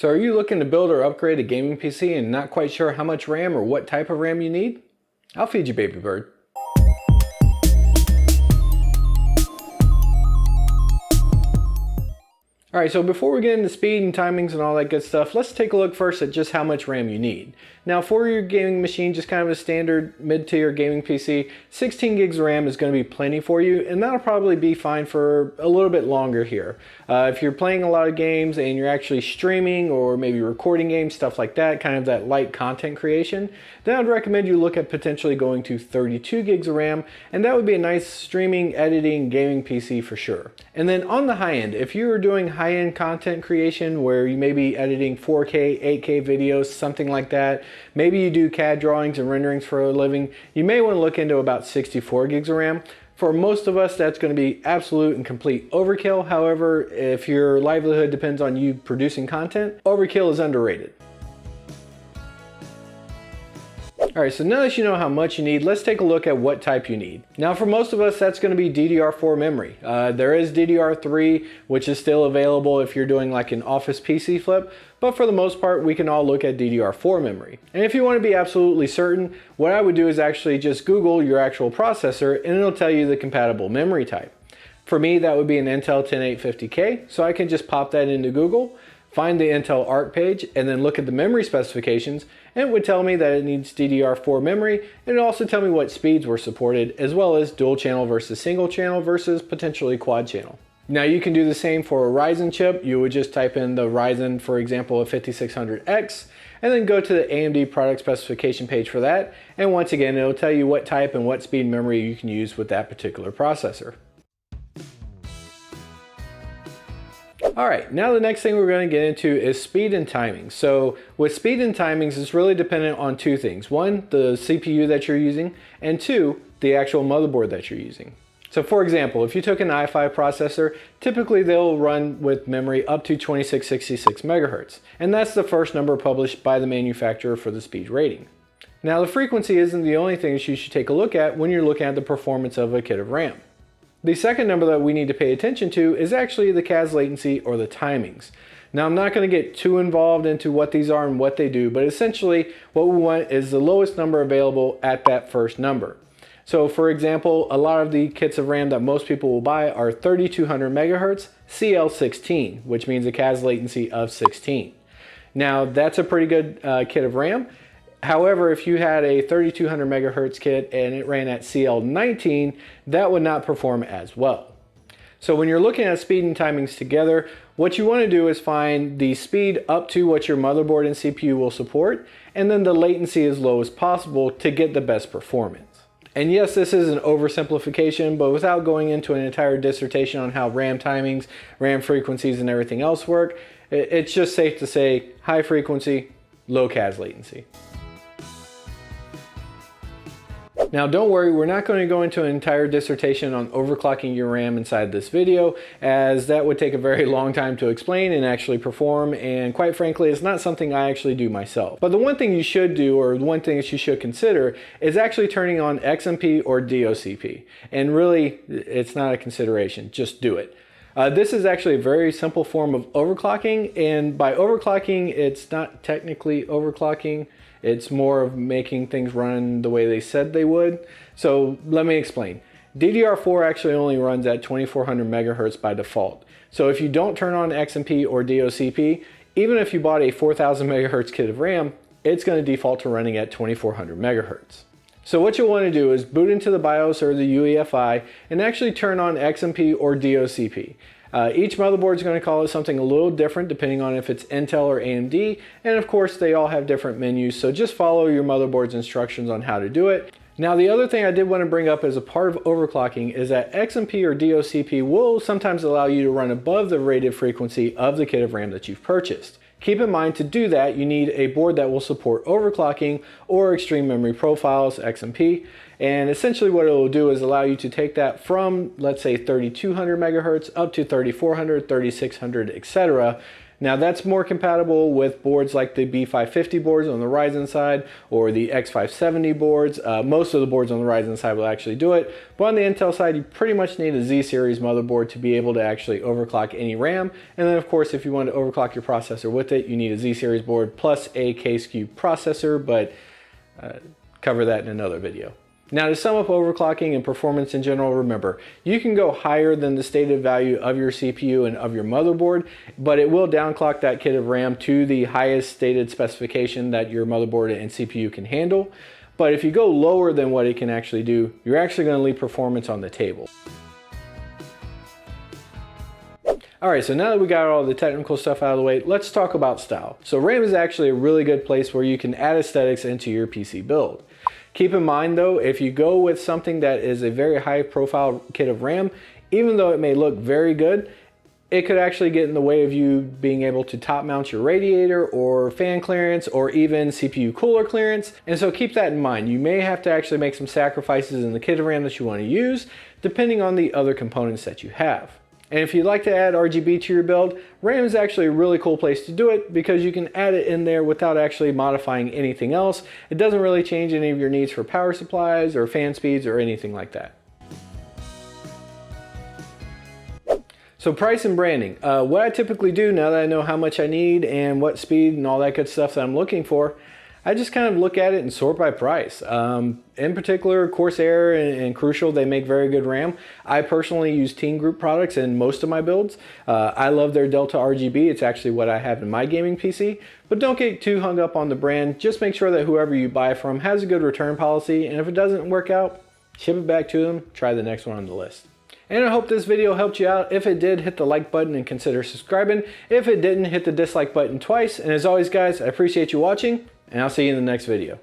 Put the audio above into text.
So are you looking to build or upgrade a gaming PC and not quite sure how much RAM or what type of RAM you need? I'll feed you, baby bird. Alright, so before we get into speed and timings and all that good stuff, let's take a look first at just how much RAM you need. Now for your gaming machine, just kind of a standard mid-tier gaming PC, 16 gigs of RAM is going to be plenty for you, and that'll probably be fine for a little bit longer here. If you're playing a lot of games and you're actually streaming or maybe recording games, stuff like that, kind of that light content creation, then I'd recommend you look at potentially going to 32 gigs of RAM, and that would be a nice streaming, editing, gaming PC for sure. And then on the high end, if you're doing high-end content creation where you may be editing 4K, 8K videos, something like that, maybe you do CAD drawings and renderings for a living, you may want to look into about 64 gigs of RAM. For most of us, that's going to be absolute and complete overkill. However, if your livelihood depends on you producing content, overkill is underrated. Alright, so now that you know how much you need, let's take a look at what type you need. Now for most of us, that's going to be DDR4 memory. There is DDR3, which is still available if you're doing like an office PC flip, but for the most part, we can all look at DDR4 memory. And if you want to be absolutely certain, what I would do is actually just Google your actual processor and it'll tell you the compatible memory type. For me, that would be an Intel 10850K, so I can just pop that into Google, find the Intel ARC page, and then look at the memory specifications, and it would tell me that it needs DDR4 memory, and it also tell me what speeds were supported, as well as dual channel versus single channel versus potentially quad channel. Now you can do the same for a Ryzen chip. You would just type in the Ryzen, for example, a 5600X, and then go to the AMD product specification page for that, and once again, it'll tell you what type and what speed memory you can use with that particular processor. Alright, now the next thing we're going to get into is speed and timing. So with speed and timings, it's really dependent on two things. One, the CPU that you're using, and two, the actual motherboard that you're using. So for example, if you took an i5 processor, typically they'll run with memory up to 2666 megahertz, and that's the first number published by the manufacturer for the speed rating. Now the frequency isn't the only thing you should take a look at when you're looking at the performance of a kit of RAM. The second number that we need to pay attention to is actually the Cas latency or the timings. Now I'm not going to get too involved into what these are and what they do, but essentially what we want is the lowest number available at that first number. So for example, a lot of the kits of RAM that most people will buy are 3200 megahertz CL16, which means a Cas latency of 16. Now that's a pretty good kit of RAM. However, if you had a 3200 megahertz kit and it ran at CL19, that would not perform as well. So when you're looking at speed and timings together, what you want to do is find the speed up to what your motherboard and CPU will support, and then the latency as low as possible to get the best performance. And yes, this is an oversimplification, but without going into an entire dissertation on how RAM timings, RAM frequencies, and everything else work, it's just safe to say high frequency, low Cas latency. Now don't worry, we're not going to go into an entire dissertation on overclocking your RAM inside this video, as that would take a very long time to explain and actually perform, and quite frankly, it's not something I actually do myself. But the one thing you should do, or the one thing that you should consider, is actually turning on XMP or DOCP. And really, it's not a consideration, just do it. This is actually a very simple form of overclocking, and by overclocking, it's not technically overclocking. It's more of making things run the way they said they would. So let me explain. DDR4 actually only runs at 2400 megahertz by default. So if you don't turn on XMP or DOCP, even if you bought a 4000 megahertz kit of RAM, it's going to default to running at 2400 megahertz. So what you'll want to do is boot into the BIOS or the UEFI and actually turn on XMP or DOCP. Each motherboard is going to call it something a little different depending on if it's Intel or AMD, and of course they all have different menus, so just follow your motherboard's instructions on how to do it. Now the other thing I did want to bring up as a part of overclocking is that XMP or DOCP will sometimes allow you to run above the rated frequency of the kit of RAM that you've purchased. Keep in mind, to do that, you need a board that will support overclocking or extreme memory profiles, XMP. And essentially what it will do is allow you to take that from, let's say, 3200 megahertz up to 3400, 3600, etc. Now that's more compatible with boards like the B550 boards on the Ryzen side or the X570 boards. Most of the boards on the Ryzen side will actually do it, but on the Intel side you pretty much need a Z series motherboard to be able to actually overclock any RAM. And then of course if you want to overclock your processor with it, you need a Z series board plus a K-SKU processor, but cover that in another video. Now to sum up overclocking and performance in general, remember, you can go higher than the stated value of your CPU and of your motherboard, but it will downclock that kit of RAM to the highest stated specification that your motherboard and CPU can handle. But if you go lower than what it can actually do, you're actually going to leave performance on the table. Alright, so now that we got all the technical stuff out of the way, let's talk about style. So RAM is actually a really good place where you can add aesthetics into your PC build. Keep in mind though, if you go with something that is a very high profile kit of RAM, even though it may look very good, it could actually get in the way of you being able to top mount your radiator or fan clearance or even CPU cooler clearance. And so keep that in mind. You may have to actually make some sacrifices in the kit of RAM that you want to use, depending on the other components that you have. And if you'd like to add RGB to your build, RAM is actually a really cool place to do it because you can add it in there without actually modifying anything else. It doesn't really change any of your needs for power supplies or fan speeds or anything like that. So price and branding. What I typically do now that I know how much I need and what speed and all that good stuff that I'm looking for, I just kind of look at it and sort by price. In particular, Corsair and Crucial, they make very good RAM. I personally use Team Group products in most of my builds. I love their Delta RGB. It's actually what I have in my gaming PC. But don't get too hung up on the brand. Just make sure that whoever you buy from has a good return policy. And if it doesn't work out, ship it back to them. Try the next one on the list. And I hope this video helped you out. If it did, hit the like button and consider subscribing. If it didn't, hit the dislike button twice. And as always, guys, I appreciate you watching, and I'll see you in the next video.